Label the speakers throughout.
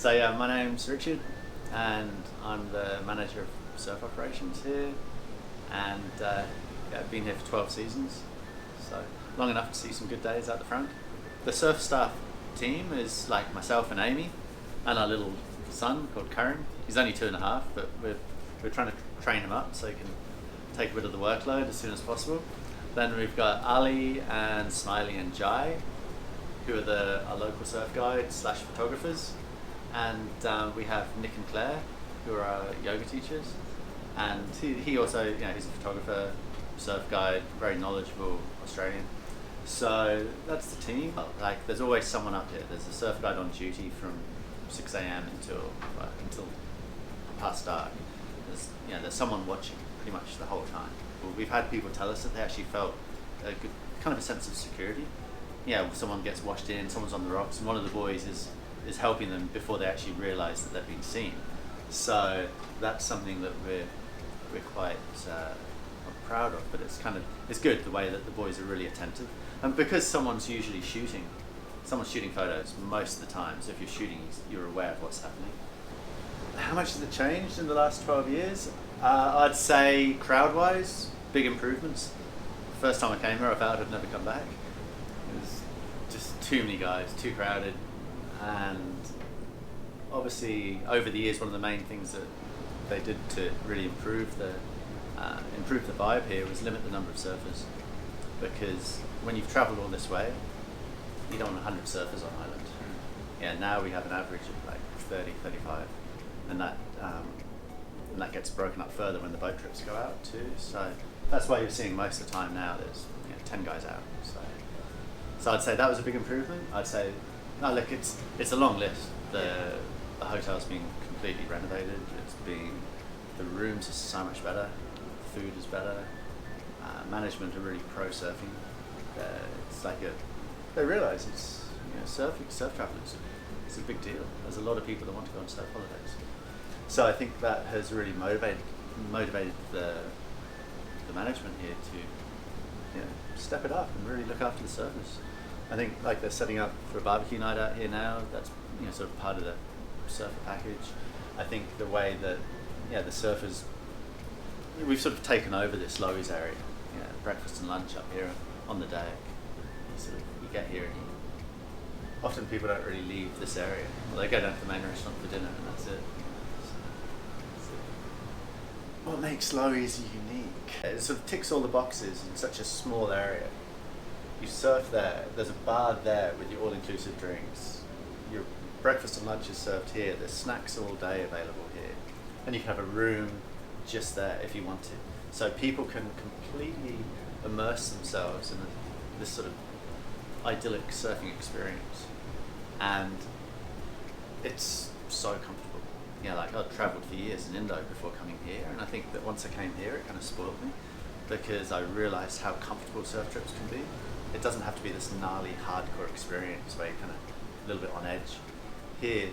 Speaker 1: So yeah, my name's Richard, and I'm the manager of surf operations here, and yeah, I've been here for 12 seasons, so long enough to see some good days out the front. The surf staff team is like myself and Amy, and our little son called Curran. He's only 2.5, but we're trying to train him up so he can take a bit of the workload as soon as possible. Then we've got Ali and Smiley and Jai, who are our local surf guides slash photographers. And we have Nick and Claire, who are our yoga teachers. And he also, he's a photographer, surf guide, very knowledgeable Australian. So that's the team. Like, there's always someone up here. There's a surf guide on duty from 6 a.m. until past dark. There's someone watching pretty much the whole time. We've had people tell us that they actually felt a good, kind of a sense of security. Someone gets washed in, someone's on the rocks, and one of the boys is helping them before they actually realise that they've been seen. So that's something that we're quite proud of. But it's good the way that the boys are really attentive, and because someone's shooting photos most of the time. So if you're shooting, you're aware of what's happening. How much has it changed in the last 12 years? I'd say crowd-wise, big improvements. First time I came here, I felt I'd never come back. It was just too many guys, too crowded. And obviously, over the years, one of the main things that they did to really improve the vibe here was limit the number of surfers. Because when you've travelled all this way, you don't want 100 surfers on island. Yeah, now we have an average of like 30, 35, and that gets broken up further when the boat trips go out too. So that's why you're seeing most of the time now there's 10 guys out. So I'd say that was a big improvement. I'd say, no, look, it's a long list. The hotel's been completely renovated. The rooms are so much better. Food is better. Management are really pro surfing. It's like they realise it's surf travel is a big deal. There's a lot of people that want to go on surf holidays. So I think that has really motivated the management here to step it up and really look after the surfers. I think like they're setting up for a barbecue night out here now. That's sort of part of the surfer package. I think the way that the surfers, we've sort of taken over this Lohis area. Breakfast and lunch up here on the deck. You get here and often people don't really leave this area. Well, they go down to the main restaurant for dinner and that's it. What makes Lohis unique? It sort of ticks all the boxes in such a small area. You surf there, there's a bar there with your all-inclusive drinks. Your breakfast and lunch is served here, there's snacks all day available here. And you can have a room just there if you want to. So people can completely immerse themselves in this sort of idyllic surfing experience. And it's so comfortable. Like I'd travelled for years in Indo before coming here, and I think that once I came here it kind of spoiled me because I realised how comfortable surf trips can be. It doesn't have to be this gnarly, hardcore experience where you're kind of a little bit on edge. Here,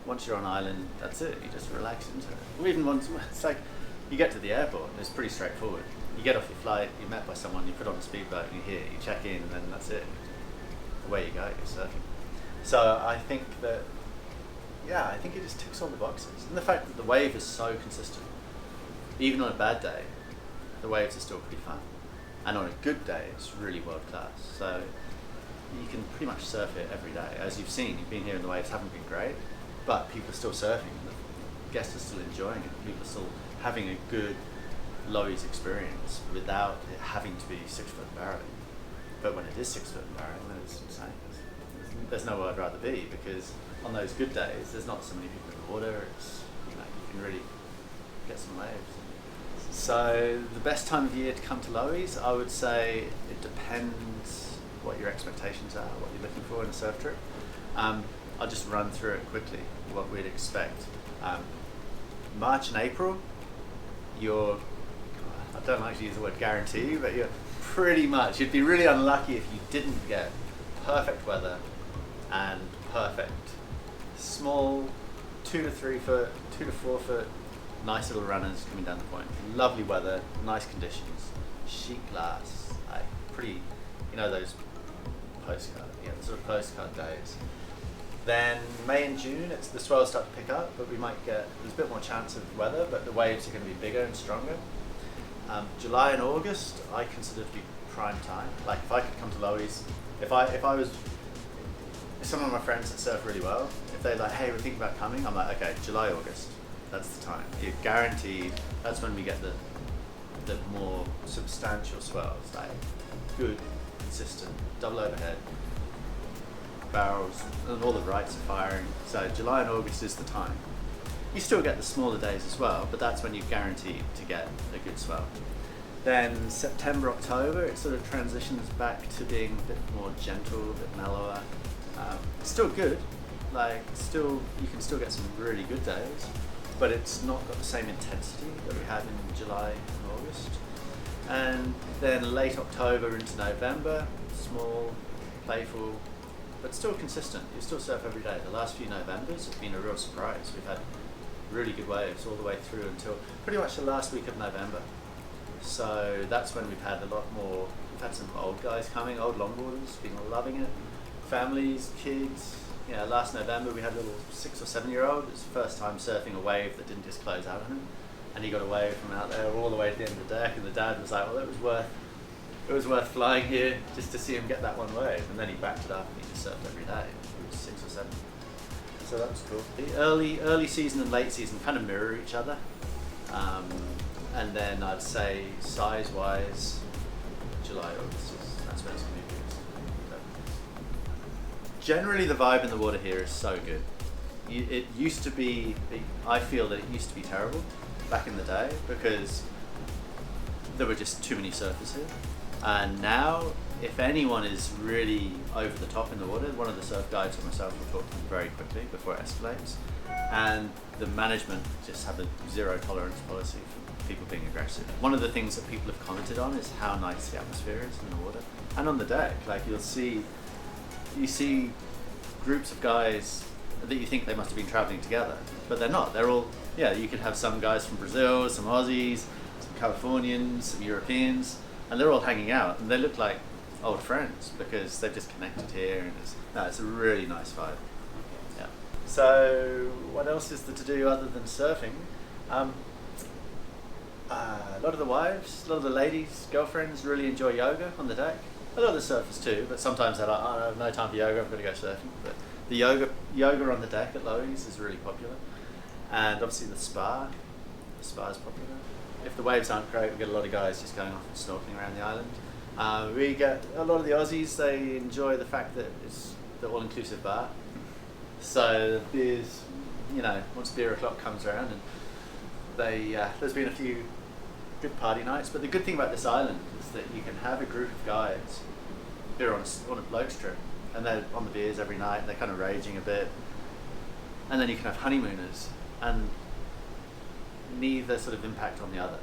Speaker 1: once you're on island, that's it, you just relax into it. Or even once, it's like, you get to the airport and it's pretty straightforward. You get off your flight, you're met by someone, you put on a speedboat, you're here, you check in, and then that's it. Away you go, you're surfing. So I think that, I think it just ticks all the boxes. And the fact that the wave is so consistent, even on a bad day, the waves are still pretty fun. And on a good day, it's really world class. So you can pretty much surf it every day. As you've seen, you've been here and the waves haven't been great, but people are still surfing. The guests are still enjoying it. People are still having a good Lohis experience without it having to be 6 foot barreling. But when it is 6 foot barreling, then it's insane. There's nowhere I'd rather be because on those good days, there's not so many people in the water. It's, you can really get some waves. So the best time of year to come to Lohis, I would say it depends what your expectations are, what you're looking for in a surf trip. I'll just run through it quickly, what we'd expect. March and April, I don't like to use the word guarantee, but you'd be really unlucky if you didn't get perfect weather and perfect small 2 to 3 foot, 2 to 4 foot, nice little runners coming down the point. Lovely weather, nice conditions, sheet glass, pretty, those postcard, the sort of postcard days. Then May and June, the swells start to pick up, but there's a bit more chance of weather, but the waves are going to be bigger and stronger. July and August, I consider to be prime time. Like if I could come to Lohis, if some of my friends that surf really well, if they're like, hey, we're thinking about coming, I'm like, okay, July, August, that's the time. You're guaranteed, that's when we get the more substantial swells, like good, consistent, double overhead, barrels, and all the rights are firing. So July and August is the time. You still get the smaller days as well, but that's when you're guaranteed to get a good swell. Then September, October, it sort of transitions back to being a bit more gentle, a bit mellower. Still good, you can still get some really good days, but it's not got the same intensity that we had in July and August. And then late October into November, small, playful, but still consistent. You still surf every day. The last few Novembers have been a real surprise. We've had really good waves all the way through until pretty much the last week of November. So that's when we've had some old guys coming, old longboarders, been loving it. Families, kids. Last November we had a little 6 or 7 year old. It was the first time surfing a wave that didn't just close out on him. And he got a wave from out there all the way to the end of the deck, and the dad was like, well, it was worth flying here just to see him get that one wave. And then he backed it up and he just surfed every day. He was 6 or 7. So that was cool. The early season and late season kind of mirror each other. And then I'd say size-wise, July, August, that's when it's going to be good. Generally, the vibe in the water here is so good. It used to be, I feel that it used to be terrible back in the day because there were just too many surfers here. And now, if anyone is really over the top in the water, one of the surf guides or myself will talk to them very quickly before it escalates. And the management just have a zero tolerance policy for people being aggressive. One of the things that people have commented on is how nice the atmosphere is in the water. And on the deck, like you see groups of guys that you think they must have been traveling together, but they're not. They're all, you could have some guys from Brazil, some Aussies, some Californians, some Europeans, and they're all hanging out, and they look like old friends because they've just connected here, and it's a really nice vibe. Yeah. So what else is there to do other than surfing? A lot of the wives, a lot of the ladies, girlfriends really enjoy yoga on the deck. A lot of the surfers too, but sometimes they're like, oh, I have no time for yoga, I've got to go surfing. But the yoga on the deck at Lohis is really popular. And obviously the spa is popular. If the waves aren't great, we get a lot of guys just going off and snorkeling around the island. We get a lot of the Aussies, they enjoy the fact that it's the all-inclusive bar. So beers, once beer o'clock comes around, and there's been a few good party nights. But the good thing about this island is that you can have a group of guys who are on a blokes trip, and they're on the beers every night, and they're kind of raging a bit. And then you can have honeymooners, and neither sort of impact on the other,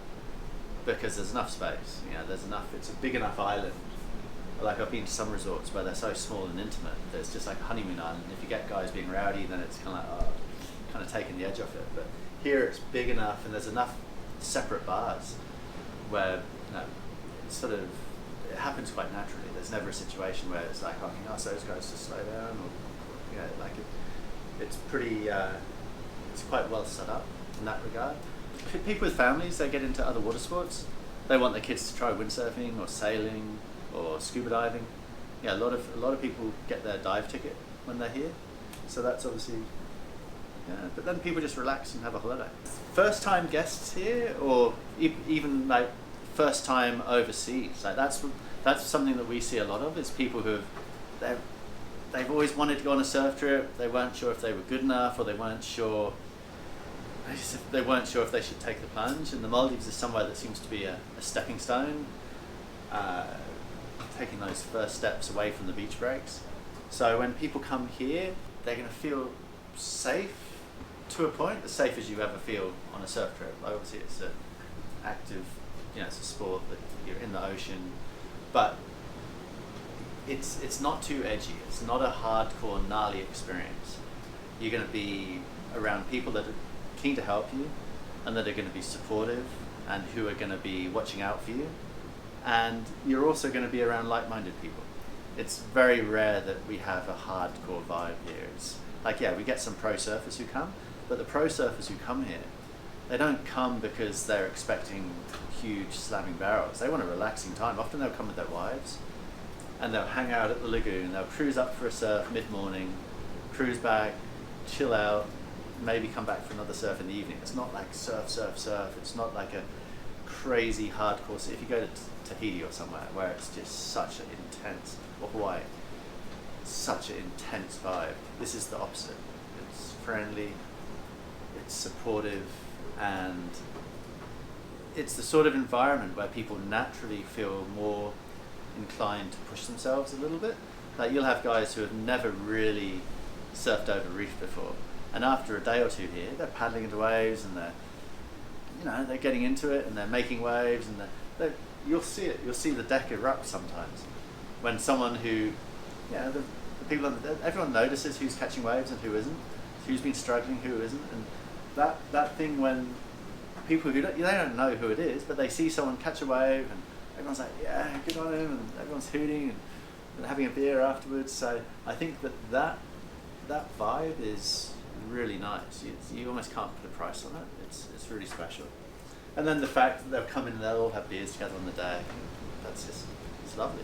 Speaker 1: because there's enough space. There's enough. It's a big enough island. Like I've been to some resorts where they're so small and intimate that it's just like a honeymoon island. If you get guys being rowdy, then it's kind of taking the edge off it. But here it's big enough, and there's enough separate bars where it happens quite naturally. There's never a situation where it's like, oh, can you ask those guys to slow down, or it's pretty. It's quite well set up in that regard. People with families, they get into other water sports. They want their kids to try windsurfing or sailing or scuba diving. A lot of people get their dive ticket when they're here, so that's obviously. But then people just relax and have a holiday. First time guests here, or even like first time overseas. Like that's something that we see a lot of. Is people they've always wanted to go on a surf trip. They weren't sure if they were good enough, or they weren't sure if they should take the plunge. And the Maldives is somewhere that seems to be a stepping stone, taking those first steps away from the beach breaks. So when people come here, they're going to feel safe to a point, as safe as you ever feel on a surf trip. Obviously it's an active, it's a sport that you're in the ocean, but it's not too edgy. It's not a hardcore, gnarly experience. You're going to be around people that are keen to help you, and that are going to be supportive, and who are going to be watching out for you. And you're also going to be around like-minded people. It's very rare that we have a hardcore vibe here. It's like, yeah, we get some pro surfers who come, but the pro surfers who come here, they don't come because they're expecting huge slamming barrels. They want a relaxing time. Often they'll come with their wives and they'll hang out at the lagoon. They'll cruise up for a surf mid-morning, cruise back, chill out, maybe come back for another surf in the evening. It's not like surf, surf, surf. It's not like a crazy hardcore. So if you go to Tahiti or somewhere where it's just such an intense, or Hawaii, such an intense vibe, this is the opposite. It's friendly, it's supportive, and it's the sort of environment where people naturally feel more inclined to push themselves a little bit. Like you'll have guys who have never really surfed over a reef before, and after a day or two here, they're paddling into waves and they're getting into it and they're making waves, and you'll see it. You'll see the deck erupt sometimes when someone who, the people, everyone notices who's catching waves and who isn't, who's been struggling, who isn't, and that thing when people who they don't know who it is, but they see someone catch a wave and everyone's like, yeah, good on him, and everyone's hooting and having a beer afterwards. So I think that vibe is really nice. You almost can't put a price on it. It's really special. And then the fact that they'll come in and they'll all have beers together on the day, it's lovely.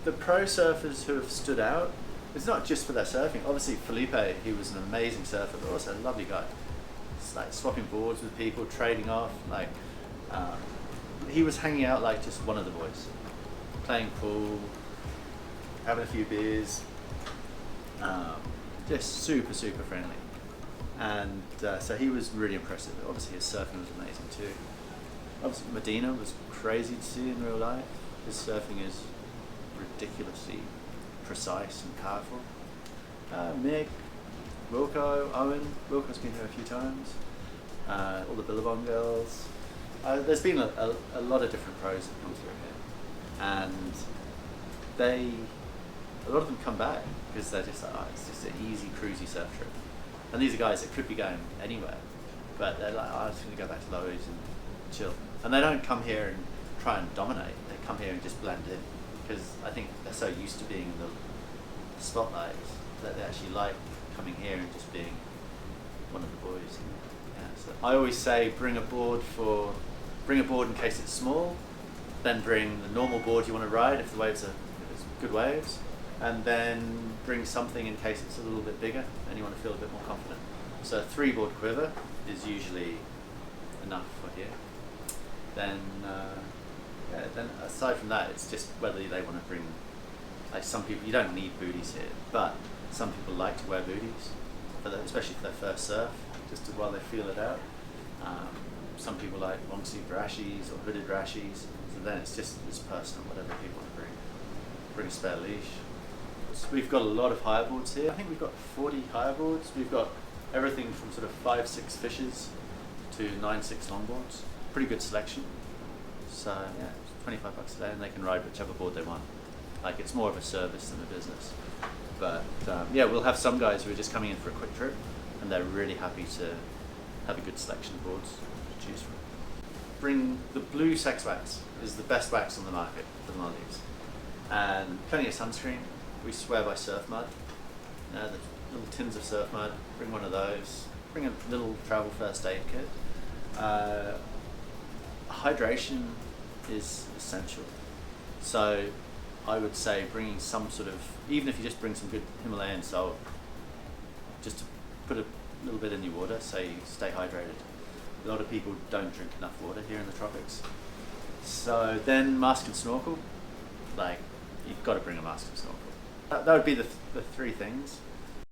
Speaker 1: The pro surfers who have stood out, it's not just for their surfing. Obviously Felipe, he was an amazing surfer, but also a lovely guy. It's like swapping boards with people, trading off, he was hanging out like just one of the boys, playing pool, having a few beers, just super, super friendly. And so he was really impressive. Obviously his surfing was amazing too. Obviously Medina was crazy to see in real life. His surfing is ridiculously precise and powerful. Mick, Wilco, Owen. Wilco's been here a few times. All the Billabong girls. There's been a lot of different pros that come through here, and a lot of them come back because they're just like, it's just an easy, cruisy surf trip. And these are guys that could be going anywhere, but they're like, I'm just going to go back to Lohis and chill. And they don't come here and try and dominate. They come here and just blend in, because I think they're so used to being in the spotlight that they actually like coming here and just being one of the boys. So I always say bring a board in case it's small, then bring the normal board you want to ride if the waves are good waves, and then bring something in case it's a little bit bigger and you want to feel a bit more confident. So a 3-board quiver is usually enough for here. Then aside from that, it's just whether they want to bring, like some people, you don't need booties here, but some people like to wear booties, especially for their first surf, just while they feel it out. Some people like long sleeve rashies or hooded rashies, so then it's personal, whatever people want to bring. Bring a spare leash. So we've got a lot of hire boards here. I think we've got 40 hire boards. We've got everything from sort of 5-6 fishes to 9-6 longboards. Pretty good selection. So yeah, it's $25 a day, and they can ride whichever board they want. Like, it's more of a service than a business. But we'll have some guys who are just coming in for a quick trip, and they're really happy to have a good selection of boards to choose from. Bring the blue sex wax. Is the best wax on the market for the Maldives. And plenty of sunscreen. We swear by surf mud. The little tins of surf mud, bring one of those. Bring a little travel first aid kit. Hydration is essential. So I would say bringing some sort of, even if you just bring some good Himalayan salt, just to put a little bit in your water so you stay hydrated. A lot of people don't drink enough water here in the tropics. So then mask and snorkel. Like, you've got to bring a mask and snorkel. That would be the 3 things.